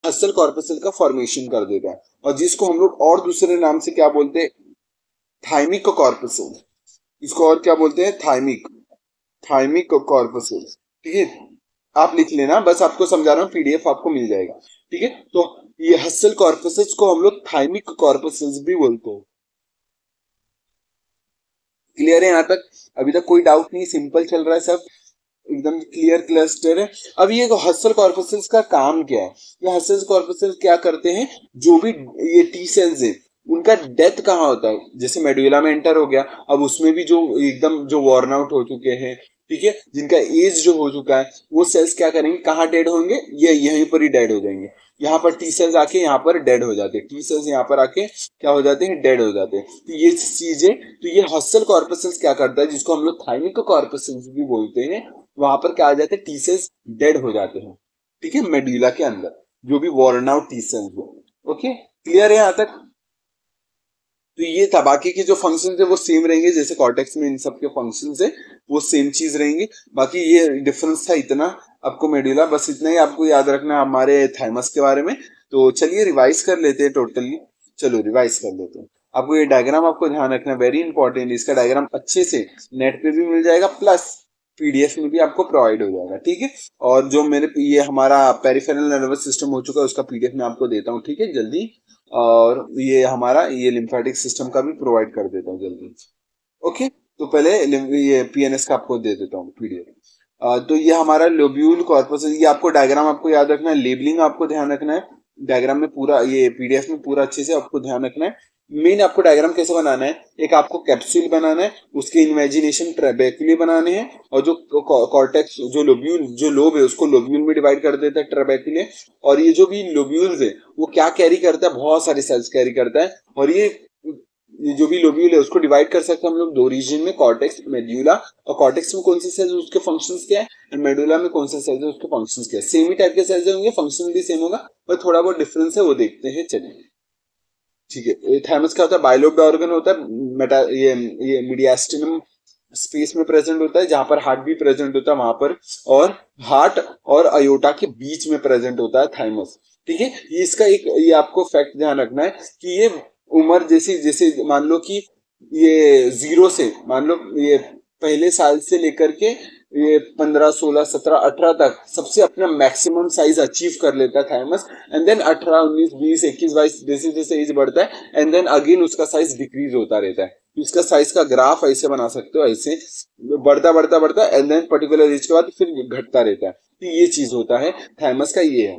Hustle corpuscle का formation कर देता है, और जिसको हम लोग और दूसरे नाम से क्या बोलते हैं, थाइमिक कॉर्पसल। इसको और क्या बोलते हैं, थाइमिक, थाइमिक कॉर्पसल। ठीक है, आप लिख लेना, बस आपको समझा रहा हूँ, पीडीएफ आपको मिल जाएगा। ठीक है, तो ये हसल कॉर्पसल्स को हम लोग थाइमिक कॉर्पसल्स भी बोलते हैं। क्लियर है यहाँ तक? अभी तक कोई डाउट नहीं, सिंपल चल रहा है सब, एकदम क्लियर क्लस्टर है। अब ये हसल कॉर्पसल्स का काम क्या है, ये हसल कॉर्पसल्स क्या करते हैं, जो भी ये टी सेल्स है उनका डेथ कहाँ होता है, जैसे मेडुला में एंटर हो गया, अब उसमें भी जो एकदम जो वॉर्न आउट हो चुके हैं, ठीक है, जिनका एज जो हो चुका है, वो सेल्स क्या करेंगे, कहाँ डेड होंगे, ये यहीं पर ही डेड हो जाएंगे। यहाँ पर टी सेल्स आके यहाँ पर डेड हो जाते हैं, टी सेल्स यहाँ पर आके क्या हो जाते हैं, डेड हो जाते हैं। तो ये चीजें, तो ये हसल कॉर्पसल्स क्या करता है, जिसको हम लोग थाइमिक कॉर्पसल्स भी बोलते हैं, वहां पर क्या आ जाते हैं, टी सेल्स डेड हो जाते हैं। ठीक है, मेडुला के अंदर जो भी वॉर्न आउट टी सेल्स हो। ओके, क्लियर है यहाँ तक? तो ये था, बाकी के जो फंक्शन है वो सेम रहेंगे, जैसे कॉर्टेक्स में इन सब के फंक्शन है वो सेम चीज रहेंगी। बाकी ये डिफरेंस था इतना, आपको मेडुला बस इतना ही आपको याद रखना हमारे थाइमस के बारे में। तो चलिए रिवाइज कर लेते हैं टोटली, चलो रिवाइज कर लेते हैं। आपको ये डायग्राम आपको ध्यान रखना, वेरी इंपॉर्टेंट, इसका डायग्राम अच्छे से नेट पे भी मिल जाएगा, प्लस पीडीएफ में भी आपको प्रोवाइड हो जाएगा। ठीक है, और जो मेरे ये हमारा पेरिफेरल नर्वस सिस्टम हो चुका है उसका पीडीएफ में आपको देता हूँ, ठीक है, जल्दी। और ये हमारा ये लिम्फेटिक सिस्टम का भी प्रोवाइड कर देता हूँ जल्दी। ओके, तो पहले ये पीएनएस का आपको दे देता हूँ पीडीएफ। तो ये हमारा लोब्यूल कॉर्पस है, ये आपको डायग्राम आपको याद रखना है, लेबलिंग आपको ध्यान रखना है, डायग्राम में पूरा ये पीडीएफ में पूरा अच्छे से आपको ध्यान रखना है। मेन आपको डायग्राम कैसे बनाना है, एक आपको कैप्सूल बनाना है, उसके इमेजिनेशन ट्रेबेक्युले बनाने हैं, और जो कॉर्टेक्स जो लोब्यूल जो लोब है उसको लोब्यूल में डिवाइड कर देता है ट्रेबेक्युले। और ये जो भी लोब्यूल्स है वो क्या कैरी करता है, बहुत सारे सेल्स कैरी करता है, और ये जो भी लोब्यूल है उसको डिवाइड कर सकते हैं हम लोग दो रीजन में, कॉर्टेक्स मेड्यूला। और कॉर्टेक्स में कौन से सेल्स उसके फंक्शंस क्या है, एंड मेडुला में कौन से सेल्स है उसके फंक्शंस क्या है। सेम ही टाइप के सेल्स होंगे, फंक्शन भी सेम होगा, पर थोड़ा बहुत डिफरेंस है, वो देखते हैं चलिए। ठीक है, थाइमस क्या होता है, बाइलोब्ड ऑर्गन होता है, मेटा ये मीडियास्टिनम स्पेस में प्रेजेंट होता है, जहां पर हार्ट भी प्रेजेंट होता है वहां पर, और हार्ट और अयोटा के बीच में प्रेजेंट होता है थाइमस। ठीक है, ये इसका एक ये आपको फैक्ट ध्यान रखना है कि ये उम्र जैसे जैसे मान लो कि ये 0 से मान लो ये पहले साल से लेकर के ये 15 16 17 18 तक सबसे अपना मैक्सिमम साइज अचीव कर लेता है थाइमस, एंड देन 18 19 20 21 22 जैसे जैसे एज बढ़ता है, एंड देन अगेन उसका साइज डिक्रीज होता रहता है। इसका साइज का ग्राफ ऐसे बना सकते हो, ऐसे बढ़ता बढ़ता बढ़ता, एंड देन पर्टिकुलर एज के बाद फिर घटता रहता है। तो ये चीज होता है थाइमस का, ये है।